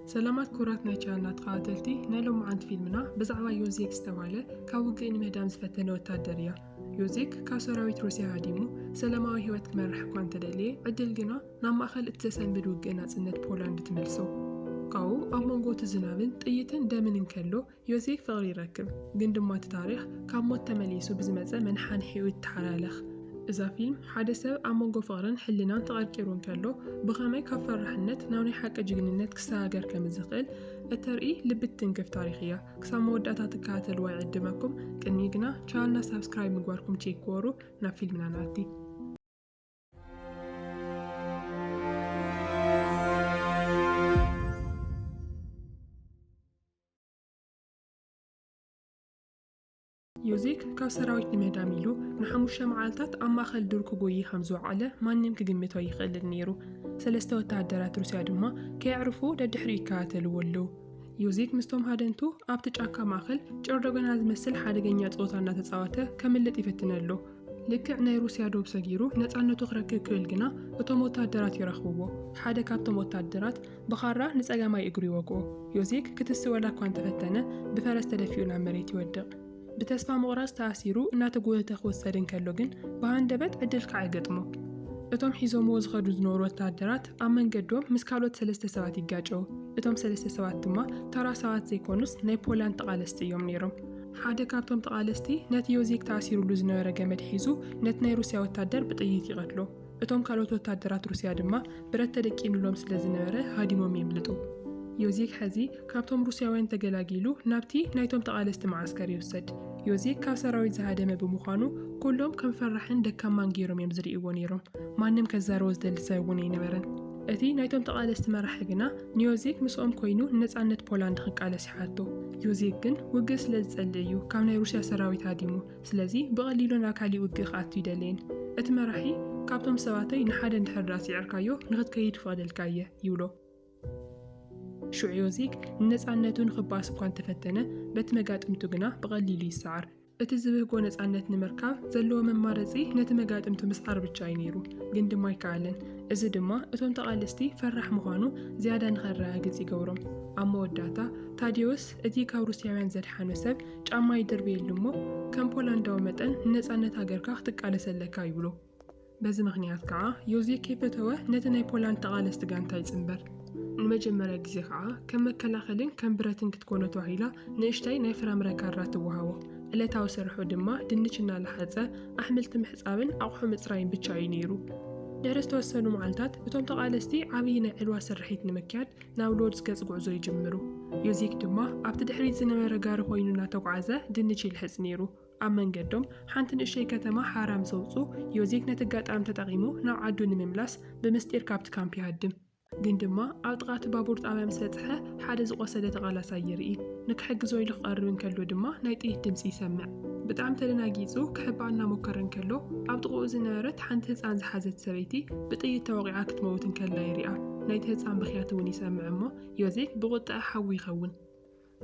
سلامات كورات نايتشانات قاتلتي نالو معند فيلمنا بزعوا يوزيك استوالة كاوغي إن مهدام زفتنو التادرية يوزيك كاسوراويت روسيا هاديمو سلاماوي هوات كمرح كوان تدالي عدل جنا نام أخل اتساسن بدوغينا زنت بولند تملسو قاو أمونغو تزنابن تأيتن دامن انكالو يوزيك فغري ركب قندمات تاريخ كاموت تمليسو بزمزة من حان حيوت تحرالخ إذا فيلم حادثة أمونغو فغرن حلنا تغركيرون كالو بغامي كفر رحنت ناوني حق أجننت كساقر كمزقل الترقي لبت تنكف تاريخية كسامو وداتا تكاتل ويعدمكم كنيقنا شالنا سابسكرايب مقواركم تشيكورو نا فيلمنا ناتي يوزيك كاو سراويت نمهدا ميلو نحموشة معالتات أما خل دوركو بوي خمزو على ما نمك قمتو يخلل نيرو سلسته تعدرات روسيا دما كيعرفو ددحري كاتل ولو يوزيك مستوم هادنتو أبتج أكا ماخل جردوغن هاز مسل حادقين يتقوطانا تتصاوته كملت يفتنلو لكع ناي روسيا دوب سجيرو نتعنو تغرق كلجنا وتمو تعدرات يرخبوه حادا كابتمو تعدرات بخارة نسأجا ما يقري وقو يوزيك كتسولا كوان تفتنه بفرس تدفيونا مريت يودق بتسمع مغراز تأثيرو እናተጎየ ተወሰደን ከሎግን በአንደበት ዕድል ካይገጥሞ እቶም ሒዞም ወዝኸዱ ዝኖሩ ወታደራት ኣብ መንገዶም ምስ ካልኦት ሰለስተ ሰባት ይጋጨው እቶም ሰለስተ ሰባት ድማ ተራ ሰባት ዘይኮኑስ ናይ ፖላንድ ተቃለስቲ እዮም ነይሮም ሓደ ካብቶም ተቃለስቲ ነቲ ዮዚክ ተኣሲሩሉ ዝነበረ ገመድ ሒዙ ነቲ ናይ ሩስያ ወታደር ብጥይት ይቀትሎ እቶም ካልኦት ወታደራት ሩስያ ድማ ብረት ተደቂኑሎም ስለዝነበረ ሃዲሞም ይምልጡ يوزيك حزي كابتوم روسياوين تجلاجيلو نبتي نايتوم تقالست معسكر يوسد يوزيك كاسراوي زهادة ما بمخانو كلهم كم فرحين دكام مانجيروم يمزري إيوانيروم ما نم كزاروز دل سايوني نبرن أتي نايتوم تقالست مرحجنا نيوزيك مسؤوم كوينو نت عنت بولند خك على سحاته يوزيك جن وجس لزليو كامنا روسيا سراوي تاديمو سلازي بغليلو ناكالي وجخ عتي دلين أتمرحي كابتوم سواتي نحدا نحراسي عركايو نغد كيد فادل كاية يولو شو يوزيك نزعنتون خباس بقان تفتنه بتمجات امتوجنا بقليل يسعر اتزبه جو نزعنت نمركاب زلوا من مارزي نتمجات امتو مسعر بتشاينيرو جند ما يكعلن إذا دما اتون تقالستي فرح مخانو زيادة نخرها جزي جورم أما وداتا تاديوس اتي كاوروسياوين زد حانوسب جاما يدربي اللمو كم بولندا ومتن نزعنت هاجركا تك على سلكا يبلو بز مغنيات كعا يوزيك كيفتوه نتناي بولند تقالست جانتا يتنبر المجمرة جزيخة كم مكلاخلين كم براتن كتكونو توهيلا نشتاي نايفرا مركارات وهاو إلا تاو سرحو دما دنيشنا لحظة أحمل تمحصابن أو حمد سراين بتشاي نيرو درس توسنو معلتات بتوم تقالستي عابينا علوا سرحيت نمكيات ناولود سكاز قعزو يجمرو يوزيك دما أبت دحريت زنما رقار خوينونا توقعزة دنيشي الحس نيرو أمن قدوم حانتن الشي كتما حرام زوزو يوزيك نتقات أم تتغيمو ناو عدو نمملاس بمستير كابت كامبي هدم ግን ድማ ኣብ ጥቓት ባቡር ጣብያ ምስ በጽሐ ሓደ ዝቆሰለ ተቓላሳይ ይርኢ ንክሕግዞ ኢሉ ክቐርብ ከሎ ድማ ናይ ጥይት ድምፂ ይሰምዕ ብጣዕሚ ተደናጊጹ ክሕባና ሞከረን ከሎ ኣብ ጥቕኡ ዝነበረት ሓንቲ ህፃን ዝሓዘት ሰበይቲ ብጥይት ተወቂዓ ክትመውት ከላ ይሪኣ ናይቲ ህፃን ብኽያት እውን ይሰምዕ እሞ ዮዜክ ብቁጣ ሓዊ ይኸውን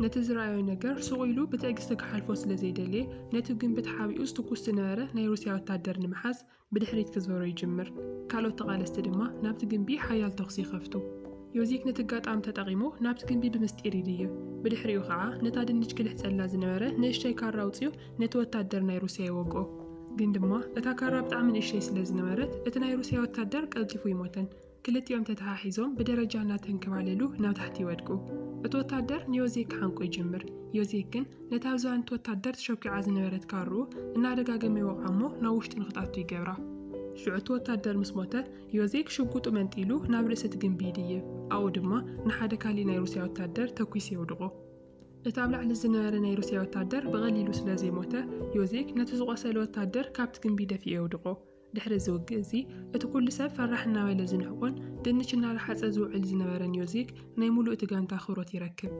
ነቲ ዝረኣዮ ነገር ስቑኢሉ ብትዕግስቲ ክሓልፎ ስለ ዘይደልየ ነቲ ግንብት ሓቢኡ ዝትኩስ ዝነበረ ናይ ሩስያ ወታደር ንምሓዝ ብድሕሪት ክዝበሮ ይጅምር ካልኦት ተቓለስቲ ድማ ናብቲ ግንቢ ሓያል ተኽሲ ይኸፍቱ ዮዚክ ነቲ ኣጋጣሚ ተጠቒሙ ናብቲ ግንቢ ብምስጢር ይድይብ ብድሕሪኡ ከዓ ነታ ድንች ክልሕፀላ ዝነበረ ንእሽተይ ካራ ኣውፂኡ ነቲ ወታደር ናይ ሩስያ ይወግኦ ግን ድማ እታ ካራ ብጣዕሚ ንእሽተይ ስለ ዝነበረት እቲ ናይ ሩስያ ወታደር ቀልጢፉ ይሞተን ክልቲኦም ተተሓሒዞም ብደረጃ እናተንከባለሉ ናብ ታሕቲ ይወድቁ እቲ ወታደር ንዮዜክ ሓንቆ ይጅምር ዮዜክ ግን ነታ ኣብዛንቲ ወታደር ተሸኪዓ ዝነበረት ካሩ እናደጋገመ ይወቅዓ እሞ ናብ ውሽጢ ንክታቱ ይገብራ ሽዑቲ ወታደር ምስ ሞተ ዮዜክ ሽጉጡ መንጢሉ ናብ ርእሲ እቲ ግንቢ ይድይብ ኣብኡ ድማ ንሓደ ካሊእ ናይ ሩስያ ወታደር ተኲሱ የውድቆ እቲ ኣብ ላዕሊ ዝነበረ ናይ ሩስያ ወታደር ብቐሊሉ ስለ ዘይሞተ ዮዜክ ነቲ ዝቆሰለ ወታደር ካብቲ ግንቢ ደፊኡ የውድቆ ድሕሪ ዝውግእ እዚ እቲ ኩሉ ሰብ ፈራሕ እናበለ ዝንሕቆን ድንች እናላሓፀ ዝውዕል ዝነበረን ዮዜክ ናይ ሙሉእ እቲ ጋንታ ክብሮት ይረክብ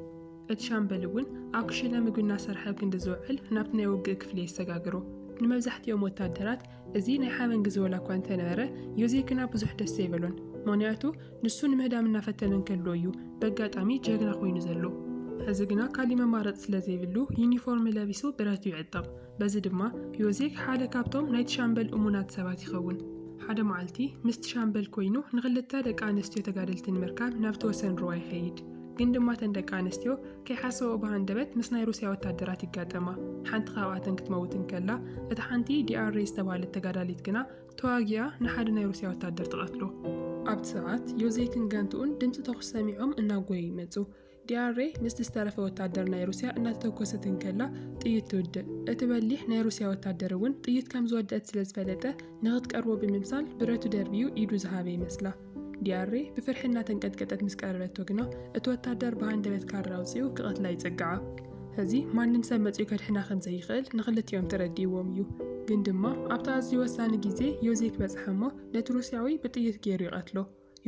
እቲ ሻምበል እውን ኣብ ክሽነ ምግቢ እናሰርሐ ክንዲ ዝውዕል ናብቲ ናይ ውግእ ክፍሊ የሰጋግሮ ንመብዛሕትኦም ወታደራት እዚ ናይ ሓመን ግዜ ወላ እኳ እንተነበረ ዮዜክና ብዙሕ ደስ ዘይበሎን ምክንያቱ ንሱ ንምህዳም እናፈተነን ከሎ እዩ በአጋጣሚ ጀግና ኮይኑ ዘሎ ሕዚ ግና ካሊእ መማረፂ ስለ ዘይብሉ ዩኒፎርም ለቢሱ ብረቱ ይዕጠቕ በዚ ድማ ዮዜክ ሓደ ካብቶም ናይቲ ሻምበል እሙናት ሰባት ይኸውን ሓደ መዓልቲ ምስቲ ሻምበል ኮይኑ ንኽልተ ደቂ ኣንስትዮ ተጋደልቲ ንምርካብ ናብቲ ወሰን ሩባ ይኸይድ ግን ድማ ተንደቂ ኣንስትዮ ከይሓሰቦ ብሃንደበት ምስ ናይ ሩስያ ወታደራት ይጋጠማ ሓንቲ ካብኣተን ክትመውትን ከላ እታ ሓንቲ ዲአርኤ ዝተባሃለት ተጋዳሊት ግና ተዋጊኣ ንሓደ ናይ ሩስያ ወታደር ትቐትሎ ኣብቲ ሰዓት ዮዜክን ጋንትኡን ድምፂ ተኹስ ሰሚዖም እናጎዩ ይመፁ ዲአርኤ ምስ ዝተረፈ ወታደር ናይ ሩስያ እናተተኮሰትን ከላ ጥይት ትውድእ እቲ በሊሕ ናይ ሩስያ ወታደር እውን ጥይት ከም ዝወድአት ስለ ዝፈለጠ ንኽትቀርቦ ብምምሳል ብረቱ ደርቢዩ ኢዱ ዝሃበ ይመስላ ዲአርኤ ብፍርሒ እናተንቀጥቀጠት ምስ ቀረበቶ ግና እቲ ወታደር ብሃንደበት ካራ ኣውፂኡ ክቐትላ ይፅግዓ ሕዚ ማንም ሰብ መፂኡ ከድሕና ከም ዘይኽእል ንኽልቲኦም ተረዲእዎም እዩ ግን ድማ ኣብቲ ኣዝዩ ወሳኒ ግዜ ዮዜክ በፅሐ እሞ ነቲ ሩስያዊ ብጥይት ገይሩ ይቐትሎ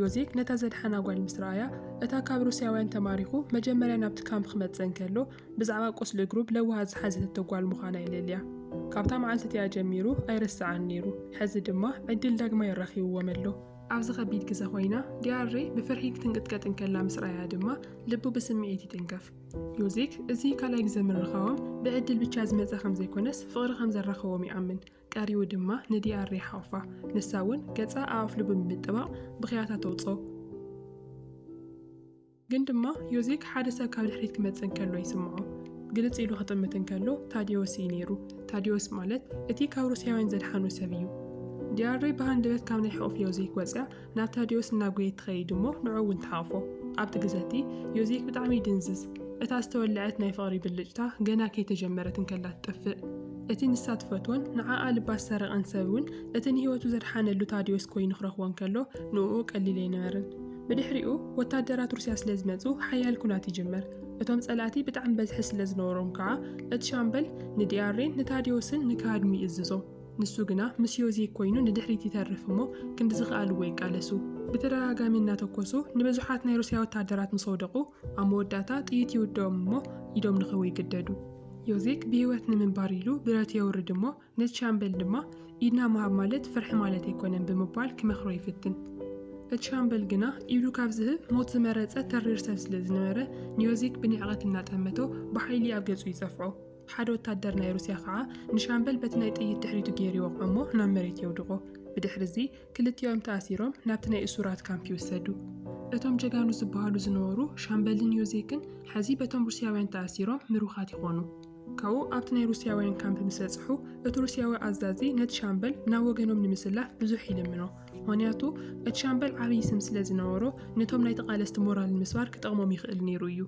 ዮዜክ ነታ ዘድሓና ጓል ምስ ረኣያ እታ ካብ ሩስያውያን ተማሪኹ መጀመርያ ናብቲ ካምፕ ክመፅእ እንከሎ ብዛዕባ ቁስሊ እግሩ ብለውሃት ዝሓዘተቶ ጓል ምዃና ይለልያ ካብታ መዓልቲ እቲኣ ጀሚሩ ኣይርስዓን ነይሩ ሕዚ ድማ ዕድል ዳግማ ይረኺብዎም ኣሎ ኣብዚ ከቢድ ግዜ ኮይና ዲአርኤ ብፍርሒ ክትንቅጥቀጥን ከላ ምስ ረኣያ ድማ ልቡ ብስምዒት ይጥንከፍ ዮዜክ እዚ ካልኣይ ግዜ ምርኻቦም ብዕድል ብቻ ዝመፀ ከም ዘይኮነስ ፍቕሪ ከም ዘረኸቦም ይኣምን ቀሪቡ ድማ ንዲአርኤ ሓውፋ ንሳ እውን ገፃ ኣፍሉ ብምጥባቕ ብኽያታ ተውፆ ግን ድማ ዮዜክ ሓደ ሰብ ካብ ድሕሪት ክመፅእ እንከሎ ይስምዖ ግልፅ ኢሉ ክጥምት እንከሎ ታዲዮስ እዩ ነይሩ ታዲዮስ ማለት እቲ ካብ ሩስያውያን ዘድሓኑ ሰብ እዩ ዲአርኤ ብሃንደበት ካብ ናይ ሕቑፍ ዮዜክ ወፅያ ናብ ታዲዮስ እናጎየት ትኸይድ እሞ ንዑ እውን ተሓፎ ኣብቲ ግዜቲ ዮዜክ ብጣዕሚ ድንዝዝ እታ ዝተወልዐት ናይ ፍቕሪ ብልጭታ ገና ከይተጀመረትን ከላ ትጠፍእ እቲ ንሳ ትፈትዎን ንዓኣ ልባ ዝሰረቐን ሰብ እውን እቲ ንሂወቱ ዘድሓነሉ ታዲዮስ ኮይኑ ክረኽቦ እንከሎ ንኡ ቀሊል ኣይነበረን ብድሕሪኡ ወታደራት ሩስያ ስለ ዝመፁ ሓያል ኩናት ይጅመር እቶም ጸላእቲ ብጣዕሚ በዝሒ ስለ ዝነበሮም ከዓ እቲ ሻምበል ንዲአርኤን ንታዲዮስን ንካድሙ ይእዝዞም ንሱ ግና ምስ ዮዜክ ኮይኑ ንድሕሪት ይተርፍ እሞ ክንዲ ዝኽኣልዎ ይቃለሱ ብተደጋጋሚ እናተኮሱ ንብዙሓት ናይ ሩስያ ወታደራት ምስ ወደቑ ኣብ መወዳእታ ጥይት ይውድኦም እሞ ኢዶም ንኽቡ ይግደዱ ዮዜክ ብሂወት ንምንባር ኢሉ ብረት የውርድ እሞ ነቲ ሻምበል ድማ ኢድና ምሃብ ማለት ፍርሒ ማለት ኣይኮነን ብምባል ክመኽሮ ይፍትን እቲ ሻምበል ግና ኢዱ ካብ ዝህብ ሞት ዝመረፀ ተሪር ሰብ ስለ ዝነበረ ንዮዜክ ብንዕቐት እናጠመቶ ብሓይሊ ኣብ ገፁ ይፀፍዖ ሓደ ወታደር ናይ ሩስያ ከዓ ንሻምበል በቲ ናይ ጥይት ድሕሪቱ ገይሩ ይወቅዖ እሞ ናብ መሬት የውድቆ ብድሕሪ እዚ ክልቲኦም ተኣሲሮም ናብቲ ናይ እሱራት ካምፕ ይወሰዱ እቶም ጀጋኑ ዝበሃሉ ዝነበሩ ሻምበልን ዮዜክን ሕዚ በቶም ሩስያውያን ተኣሲሮም ምሩኻት ይኾኑ ካብኡ ኣብቲ ናይ ሩስያውያን ካምፕ ምስ በፅሑ እቲ ሩስያዊ ኣዛዚ ነቲ ሻምበል ናብ ወገኖም ንምስላፍ ብዙሕ ይልምኖ ምክንያቱ እቲ ሻምበል ዓብዪ ስም ስለ ዝነበሮ ነቶም ናይ ተቓለስቲ ሞራል ንምስባር ክጠቕሞም ይኽእል ነይሩ እዩ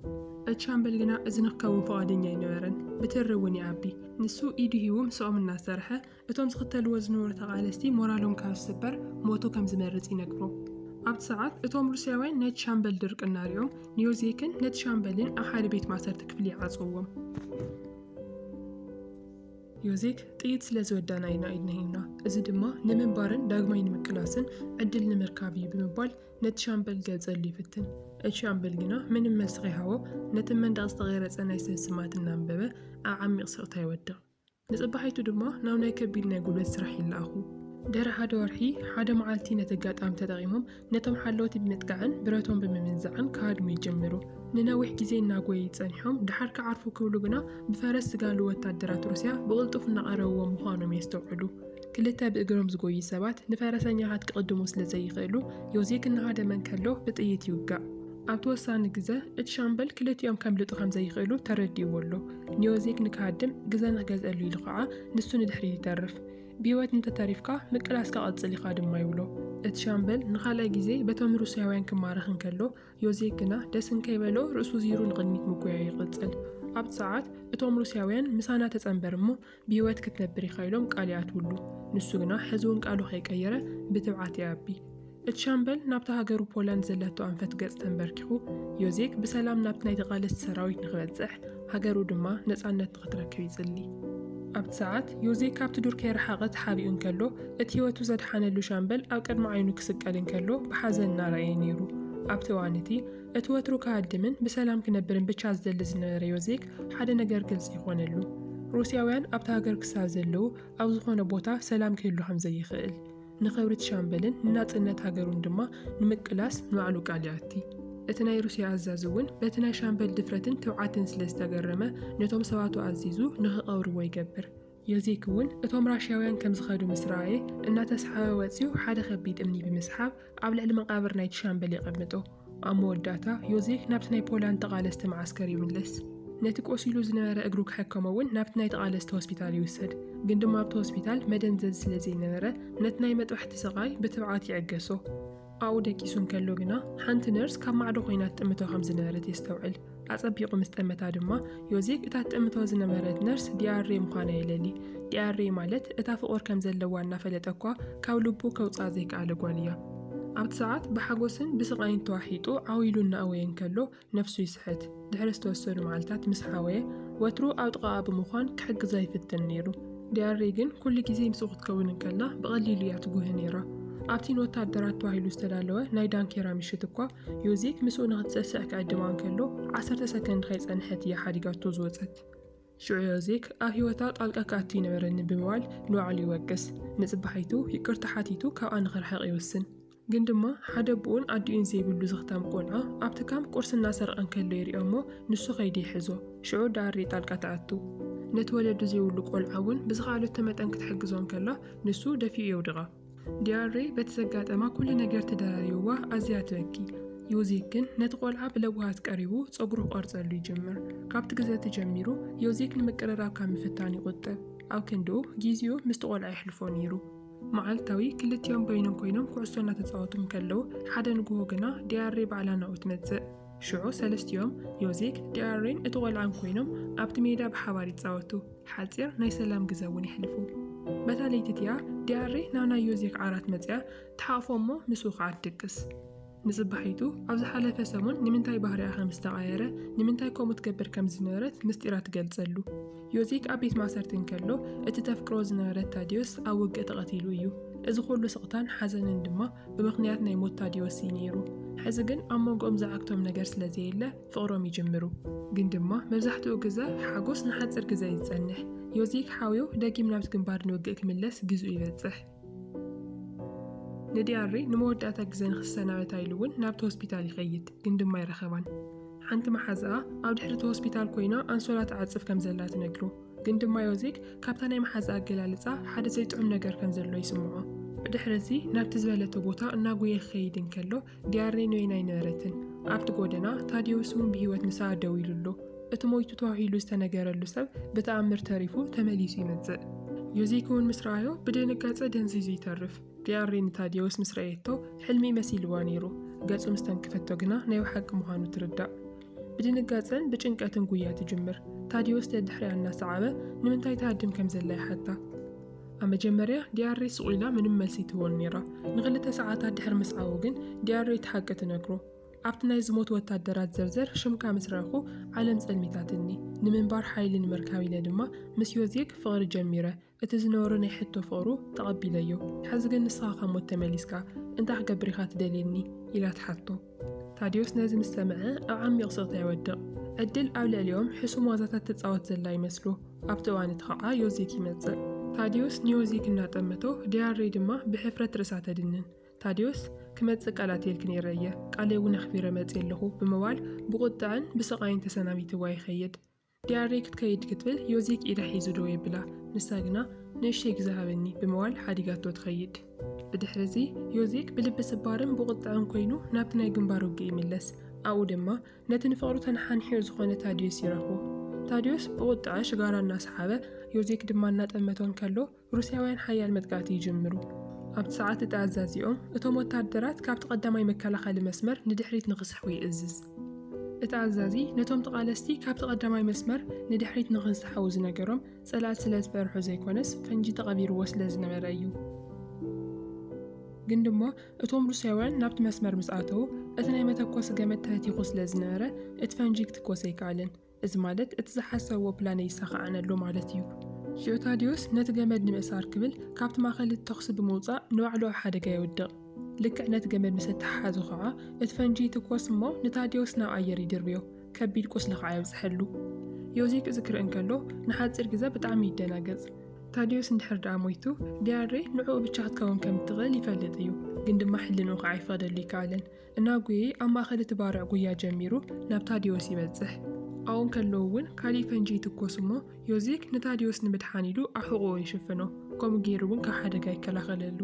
እቲ ሻምበል ግና እዚ ንክከውን ፈቓደኛ ኣይነበረን ብትሪ እውን ይኣቢ ንሱ ኢዱ ሂቡ ምስኦም እናሰርሐ እቶም ዝኽተልዎ ዝነበሩ ተቓለስቲ ሞራሎም ካብ ዝስበር ሞቱ ከም ዝመርፅ ይነግሮ ኣብቲ ሰዓት እቶም ሩስያውያን ነቲ ሻምበል ድርቅ እናሪኦም ንዮዜክን ነቲ ሻምበልን ኣብ ሓደ ቤት ማእሰርቲ ክፍሊ ይዓፅውዎም ዮዜክ ጥይት ስለ ዝወዳና ኢና ኢድና እዚ ድማ ንምንባርን ዳግማይ ንምቅላስን ዕድል ንምርካብ እዩ ብምባል ነቲ ሻምበል ገጸሉ ይፍትን እቲ ሻምበል ግና ምንም መልሲ ከይሃቦ ነቲ መንደቕ ዝተቐረፀ ናይ ሰብ ስማት እናንበበ ኣብ ዓሚቕ ስቕታ ይወድቕ ንፅባሒቱ ድማ ናብ ናይ ከቢድ ናይ ጉልበት ስራሕ ይለኣኹ ድሕሪ ሓደ ወርሒ ሓደ መዓልቲ ነቲ ኣጋጣሚ ተጠቒሞም ነቶም ሓለወቲ ብምጥቃዕን ብረቶም ብምምንዛዕን ካድሙ ይጀምሩ ንነዊሕ ግዜ እናጎዩ ይጸኒሖም ድሓር ክዓርፉ ክብሉ ግና ብፈረስ ዝጋሉ ወታደራት ሩስያ ብቕልጡፍ እናቐረብዎም ምዃኖም የስተውዕሉ ክልተ ብእግሮም ዝጎዩ ሰባት ንፈረሰኛታት ክቕድሙ ስለ ዘይኽእሉ ዮዜክ እናሃደመ እንከሎ ብጥይት ይውጋእ ኣብቲ ወሳኒ ግዜ እቲ ሻምበል ክልቲኦም ከምልጡ ከም ዘይኽእሉ ተረዲእዎ ኣሎ ንዮዜክ ንክሃድም ግዜ ንክገዝአሉ ኢሉ ከዓ ንሱ ንድሕሪት ይተርፍ ብሂወት እንተተሪፍካ ምቅላስካ ቀፅል ኢኻ ድማ ይብሎ እቲ ሻምበል ንኻልኣይ ግዜ በቶም ሩስያውያን ክማረኽ እንከሎ ዮዜክ ግና ደስ እንከይበሎ ርእሱ ዚሩ ንቕድሚት ምጉያዩ ይቕፅል ኣብቲ ሰዓት እቶም ሩስያውያን ምሳና ተፀንበር እሞ ብሂወት ክትነብር ኢኻ ኢሎም ቃል ይኣትውሉ ንሱ ግና ሕዚ እውን ቃሉ ከይቀየረ ብትብዓት ይኣቢ እቲ ሻምበል ናብቲ ሃገሩ ፖላንድ ዘለቶ ኣንፈት ገጽ ተንበርኪኹ ዮዜክ ብሰላም ናብቲ ናይ ተቓለስቲ ሰራዊት ንኽበፅሕ ሃገሩ ድማ ነፃነት ንኽትረክብ ይጽሊ ኣብቲ ሰዓት ዮዜክ ካብቲ ዱር ከይረሓቐ ተሓቢኡ እንከሎ እቲ ህይወቱ ዘድሓነሉ ሻምበል ኣብ ቅድሚ ዓይኑ ክስቀል እንከሎ ብሓዘን እናረኣየ ነይሩ ኣብቲ እዋን እቲ ወትሩ ክሃድምን ብሰላም ክነብርን ብቻ ዝደሊ ዝነበረ ዮዜክ ሓደ ነገር ግልፂ ይኾነሉ ሩስያውያን ኣብቲ ሃገር ክሳብ ዘለዉ ኣብ ዝኾነ ቦታ ሰላም ክህሉ ከም ዘይኽእል ንኽብሪ እቲ ሻምበልን ንናጽነት ሃገሩን ድማ ንምቅላስ ንባዕሉ ቃል ይኣቲ እቲ ናይ ሩስያ ኣዛዚ እውን በቲ ናይ ሻምበል ድፍረትን ትውዓትን ስለ ዝተገረመ ነቶም ሰባቱ ኣዚዙ ንኽቐብርዎ ይገብር ዮዜክ እውን እቶም ራሽያውያን ከም ዝኸዱ ምስ ረኣየ እናተሰሓበ ወፂኡ ሓደ ከቢድ እምኒ ብምስሓብ ኣብ ልዕሊ መቃብር ናይቲ ሻምበል የቐምጦ ኣብ መወዳእታ ዮዜክ ናብቲ ናይ ፖላንድ ተቓለስቲ ማዓስከር ይምለስ። ነቲ ቆሲሉ ዝነበረ እግሩ ክሕከሞ እውን ናብቲ ናይ ተቓለስቲ ሆስፒታል ይውሰድ። ግን ድማ ኣብቲ ሆስፒታል መደንዘዝ ስለ ዘይነበረ ነቲ ናይ መጥባሕቲ ስቓይ ብትብዓት ይዕገሶ። ኣብኡ ደቂሱ እንከሎ ግና ሓንቲ ነርስ ካብ ማዕዶ ኮይና ትጥምቶ ከም ዝነበረት የስተውዕል። ኣጸቢቑ ምስ ጠመታ ድማ ዮዜክ እታ ትጥምቶ ዝነበረት ነርስ ዲያሬ ምዃና የለሊ። ዲያሬ ማለት እታ ፍቑር ከም ዘለዋ እናፈለጠ እኳ ካብ ልቡ ከውፃእ ዘይከኣለ ጓል እያ። ኣብቲ ሰዓት ብሓጎስን ብስቓይን ተዋሒጡ ዓዊሉ እናእወየ እንከሎ ነፍሱ ይስሕት። ድሕሪ ዝተወሰኑ መዓልትታት ምስ ሓወየ ወትሩ ኣብ ጥቓኣ ብምዃን ክሕግዛ ይፍትን ነይሩ። ዲያሬ ግን ኩሉ ግዜ ምስኡ ክትከውን እንከላ ብቐሊሉ እያ ትጉህ ነይራ። ኣብቲ ንወታደራት ተባሂሉ ዝተዳለወ ናይ ዳንኬራ ምሽት እኳ ዮዜክ ምስኡ ንኽትሰስዕ ክዕድማ እንከሎ 10 ሰከንድ ከይጸንሐት እያ ሓዲጋቶ ዝወፀት። ሽዑ ዮዜክ ኣብ ህይወታ ጣልቃ ክኣቱ ይነበረኒ ብምባል ንባዕሉ ይወቅስ። ንጽባሒቱ ይቅርታ ሓቲቱ ካብኣ ንኽርሕቕ ይውስን። ግን ድማ ሓደ ብኡን ኣዲኡን ዘይብሉ ዝኽተም ቆልዓ ኣብቲ ካምፕ ቁርሲ እናሰርቐ እንከሎ ይሪኦ እሞ ንሱ ከይዲ ይሕዞ። ሽዑ ዳሬ ጣልቃ ተኣቱ። ነቲ ወለዱ ዘይብሉ ቆልዓ እውን ብዝኻኣለቶ መጠን ክትሕግዞ እንከላ ንሱ ደፊኡ የውድቓ። ዲያሬ በቲ ዘጋጠማ ኩሉ ነገር ተደራሪብዋ ኣዝያ ትበኪ። ዮዜክ ግን ነቲ ቆልዓ ብለውሃት ቀሪቡ ፀጉሩ ቆርፀሉ ይጅምር። ካብቲ ግዜ ተጀሚሩ ዮዜክ ንምቅርራብ ካብ ምፍታን ይቁጠብ። ኣብ ክንድኡ ጊዜኡ ምስቲ ቆልዓ ይሕልፎ ነይሩ። መዓልታዊ ክልቲኦም በይኖም ኮይኖም ኩዕሶ እናተፃወቱ እንከለዉ ሓደ ንግሆ ግና ዲያሬ ባዕላ ናብኡ ትመጽእ። ሽዑ ሰለስቲኦም ዮዜክ ዲያሬን እቲ ቆልዓን ኮይኖም ኣብቲ ሜዳ ብሓባር ይፃወቱ። ሓፂር ናይ ሰላም ግዜ እውን ይሕልፉ። በታ ለይቲ እያ ዲያሬ ናብ ናይ ዮዜክ ዓራት መፅያ ተሓቕፎ እሞ ምስኡ ከዓ ትድቅስ። ንጽባሒቱ ኣብ ዝሓለፈ ሰሙን ንምንታይ ባህርያ ከም ዝተቐየረ ንምንታይ ከምኡ ትገብር ከም ዝነበረት ምስጢራ ትገልጸሉ። ዮዜክ ኣብ ቤት ማሰርት እንከሎ እቲ ተፍቅሮ ዝነበረት ታዲዮስ ኣብ ውግእ ተቐቲሉ እዩ። እዚ ኩሉ ስቕታን ሓዘንን ድማ ብምኽንያት ናይ ሞት ታዲዮስ እዩ ነይሩ። ሕዚ ግን ኣብ መንጎኦም ዝዓግቶም ነገር ስለዘየለ ፍቕሮም ይጅምሩ። ግን ድማ መብዛሕትኡ ግዜ ሓጎስ ንሓፂር ግዜ ይጸንሕ። ዮዜክ ሓዊኡ ደጊም ናብቲ ግንባር ንውግእ ክምለስ ግዝኡ ይበጽሕ። ንዲያሬ ንመወዳእታ ግዜ ንክሰናበታ ኢሉ እውን ናብቲ ሆስፒታል ይኸይድ። ግን ድማ ይረኸባን። ሓንቲ መሓዝኣ ኣብ ድሕሪቲ ሆስፒታል ኮይና ኣንሶላ ትዓጽፍ ከም ዘላ ትነግሩ። ግን ድማ ዮዜክ ካብታ ናይ መሓዝኣ ኣገላልጻ ሓደ ዘይጥዑም ነገር ከም ዘሎ ይስምዖ። ብድሕሪ እዚ ናብቲ ዝበለተ ቦታ እናጎየ ክኸይድ እንከሎ ዲያሬ ንወይና ይነበረትን። ኣብቲ ጎደና ታዲዮስ እውን ብሂወት ንሳኣ ደው ኢሉሎ። እቲ ሞይቱ ተባሂሉ ዝተነገረሉ ሰብ ብተኣምር ተሪፉ ተመሊሱ ይመጽእ። ዮዜክ እውን ምስ ረኣዮ ብድንጋጸ ደንዚዙ ይተርፍ። ዲያሬ ንታዲዮስ ምስ ረአየቶ ሕልሚ መሲልዋ ነይሩ። ገጹ ምስ ተንክፈቶ ግና ናይ ሓቂ ምዃኑ ትርዳእ። ብድንጋጸን ብጭንቀትን ጉያ ትጅምር። ታዲዮስ ደድሕሪያ እናሰዓበ ንምንታይ ተሃድም ከም ዘላ ይሓታ። ኣብ መጀመርያ ዲያሬ ስቑኢላ ምንም መልሲ ትህቦን ነይራ። ንኽልተ ሰዓታት ድሕሪ ምስዓቡ ግን ዲያሬ ትሓቂ ትነግሮ። ኣብቲ ናይ ዝሞት ወታደራት ዘርዘር ሽምካ ምስ ረኹ ዓለም ጸልሚታትኒ ንምንባር ሓይሊ ንምርካብ ኢለ ድማ ምስ ዮዜክ ፍቕሪ ጀሚረ እቲ ዝነበሮ ናይ ሕቶ ፍቕሩ ተቐቢለዮ። ሕዚ ግን ንስኻ ካብ ሞት ተመሊስካ እንታይ ክገብር ኢኻ ትደልየኒ ኢላ ትሓቶ። ታዲዮስ ነዚ ምስ ሰምዐ ኣብ ዓሚቕ ስቕታ ይወድቕ። ዕድል ኣብ ልዕሊኦም ሕሱም ዋዛታት ትፃወት ዘላ ይመስሉ። ኣብቲ እዋን እቲ ከዓ ዮዜክ ይመጽእ። ታዲዮስ ንዮዜክ እናጠመቶ ዲያሬ ድማ ብሕፍረት ርእሳ ተድንን። ታዲዮስ ክመጽእ ቃላትየልክ ነይረ እየ ቃለይ እውን ኣኽቢረ መጽእ ኣለኹ ብምባል ብቁጥዕን ብስቓይን ተሰናቢትዋ ይኸይድ። ዲያሬ ክትከይድ ክትብል ዮዜክ ኢዳ ሒዙ ዶ የብላ። ንሳ ግና ንእሽተይ ግዜ ሃበኒ ብምባል ሓዲጋቶ ትኸይድ። ብድሕሪ እዚ ዮዜክ ብልቢ ስባርን ብቁጥዕን ኮይኑ ናብቲ ናይ ግንባር ውግእ ይምለስ። ኣብኡ ድማ ነቲ ንፍቕሩ ተነሓንሒኡ ዝኾነ ታዲዮስ ይረኽቦ። ታዲዮስ ብቁጥዐ ሽጋራ እናሰሓበ ዮዜክ ድማ እናጠመቶ እንከሎ ሩስያውያን ሓያል መጥቃዕቲ ይጅምሩ። ኣብቲ ሰዓት እቲ ኣዛዚኦም እቶም ወታደራት ካብቲ ቀዳማይ መከላኸሊ መስመር ንድሕሪት ንኽስሕቡ ይእዝዝ። እቲ ኣዛዚ ነቶም ተቓለስቲ ካብቲ ቀዳማይ መስመር ንድሕሪት ንኽንስሓቡ ዝነገሮም ጸላእት ስለ ዝፈርሑ ዘይኮነስ ፈንጂ ተቐቢርዎ ስለ ዝነበረ እዩ። ግን ድማ እቶም ሩስያውያን ናብቲ መስመር ምስ ኣተዉ እቲ ናይ መተኮሲ ገመድ ተህቲኹ ስለ ዝነበረ እቲ ፈንጂ ክትኮስ ኣይከኣልን። እዚ ማለት እቲ ዝሓሰብዎ ፕላን ይሳኻዓነሎ ማለት እዩ። ሽዑ ታዲዮስ ነቲ ገመድ ንምእሳር ክብል ካብቲ ማእኸል ተኽሲ ብምውፃእ ንባዕሉ ኣብ ሓደጋ ይውድቕ። ልክዕ ነቲ ገመድ ምስ እተሓሓዙ ከዓ እቲ ፈንጂ ትኮስ እሞ ንታዲዮስ ናብ ኣየር ይድርብዮ። ከቢድ ቁስሊ ከዓ የብፅሐሉ። ዮዜክ እዚ ክርኢ እንከሎ ንሓፂር ግዜ ብጣዕሚ ይደናገጽ። ታዲዮስ እንድሕር ደኣ ሞይቱ ዲያሬ ንዕኡ ብቻ ክትከውን ከም እትኽእል ይፈልጥ እዩ። ግን ድማ ሕልንኡ ከዓ ይፈቕደሉ ይከኣልን። እናጎየ ኣብ ማእኸል እቲ ባርዕ ጉያ ጀሚሩ ናብ ታዲዮስ ይበጽሕ። ኣብኡ ከለዉ እውን ካሊእ ፈንጂ ትኮስ እሞ ዮዜክ ንታዲዮስ ንምድሓን ኢሉ ኣብ ሕቑኡ ይሽፍኖ። ከምኡ ገይሩ እውን ካብ ሓደጋ ይከላኸለሉ።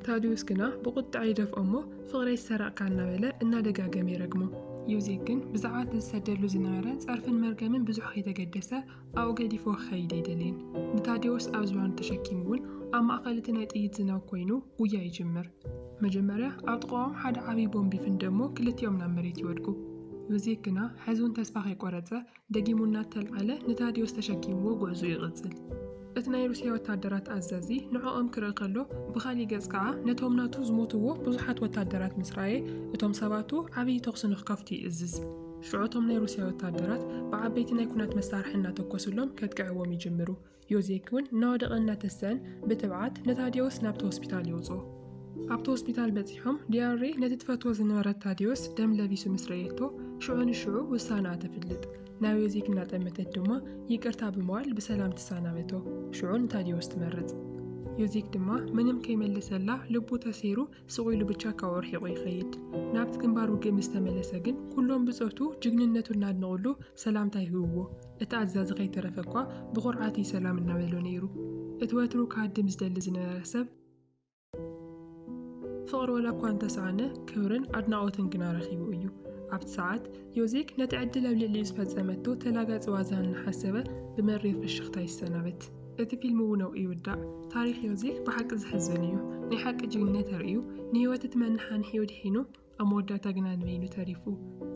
ታዲዮስ ግና ብቁጣዕ ይደፍኦ ፍቅረይ ሰረቕካ እናበለ እናደጋገመ ይረግሞ። ዮዜክ ግን ብዛዕባ ዝሰደሉ ዝነበረ ጸርፍን መርገምን ብዙሕ ከይተገደሰ ኣብኡ ገዲፎ ክኸይድ ኣይደልን። ንታዲዮስ ኣብ ዝባኑ ተሸኪሙ እውን ኣብ ማእኸል እቲ ናይ ጥይት ዝናብ ኮይኑ ጉያ ይጅምር። መጀመርያ ኣብ ጥቃኦም ሓደ ዓብይ ቦምቢ ይፍንድእ እሞ ክልቲኦም ናብ መሬት ይወድቁ። ዮዜክ ግና ሕዙን ተስፋ ከይቆረፀ ደጊሙ እናተልዓለ ንታዲዮስ ተሸኪምዎ ጉዕዙ ይቕፅል። እቲ ናይ ሩስያ ወታደራት ኣዛዚ ንዕኦም ክርኢ ከሎ ብኻሊእ ገጽ ከዓ ነቶም ናቱ ዝሞትዎ ብዙሓት ወታደራት ምስ ረኣየ እቶም ሰባቱ ዓብይ ተኹሲ ንኽከፍቱ ይእዝዝ። ሽዑቶም ናይ ሩስያ ወታደራት ብዓበይቲ ናይ ኩናት መሳርሒ እናተኮሱሎም ከጥቅዕዎም ይጅምሩ። ዮዜክ እውን እናወደቐ እናተሰአን ብትብዓት ንታዲዮስ ናብቲ ሆስፒታል ይውፅኦ። ኣብቲ ሆስፒታል በፂሖም ዲያሬ ነቲ ትፈትዎ ዝነበረት ታዲዮስ ደም ለቢሱ ምስ ረአየቶ ሽዑ ንሽዑ ውሳነኣ ተፍልጥ። ናብ ዮዜክ እናጠመተት ድማ ይቅርታ ብምባል ብሰላም ትሰናበቶ። ሽዑ ንታዲዮስ ትመርፅ። ዮዜክ ድማ ምንም ከይመለሰላ ልቡ ተሰይሩ ስቑኢሉ ብቻ ካብኡ ርሒቑ ይኸይድ። ናብቲ ግንባር ውግእ ምስ ተመለሰ ግን ኩሎም ብፆቱ ጅግንነቱ እናድንቕሉ ሰላምታ ይህብዎ። እቲ ኣዛዚ ከይተረፈ እኳ ብኹርዓት ሰላም እናበሎ ነይሩ። እቲ ወትሩ ካድም ዝደሊ ዝነበረ ሰብ ፍቕሪ ወላ እኳ እንተሰኣነ ክብርን ኣድናቖትን ግና ረኺቡ እዩ። ኣብቲ ሰዓት ዮዜክ ነቲ ዕድል ኣብ ልዕሊኡ ዝፈፀመቶ ተላጋፂ ዋዛ እናሓሰበ ብመሪር ፍሽኽታ ይሰናበት። እቲ ፊልም እውን ኣብኡ ይውዳእ። ታሪክ ዮዜክ ብሓቂ ዝሕዝን እዩ። ናይ ሓቂ ጅግንነት ተርእዩ ንህይወት እቲ መናሓን ሒው ድሒኑ ኣብ መወዳእታ ግና ንበይኑ ተሪፉ።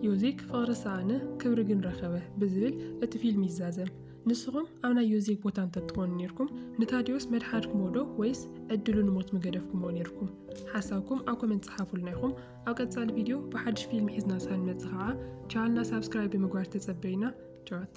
ዮዜክ ፍቕሪ ሰኣነ ክብሪ ግን ረኸበ ብዝብል እቲ ፊልም ይዛዘም። ንስኹም ኣብ ናይ ዮዜክ ቦታ እንተትኾኑ ነርኩም ንታዲዮስ መድሓድኩሞ ዶ ወይስ ዕድሉ ንሞት መገደፍኩሞ ነርኩም? ሓሳብኩም ኣብ ኮመንት ጽሓፉልና ኢኹም። ኣብ ቀጻሊ ቪድዮ ብሓድሽ ፊልም ሒዝና ሳንመጽእ ከዓ ቻናልና ሳብስክራይብ ብምግባር ተጸበዩና። ጨዋት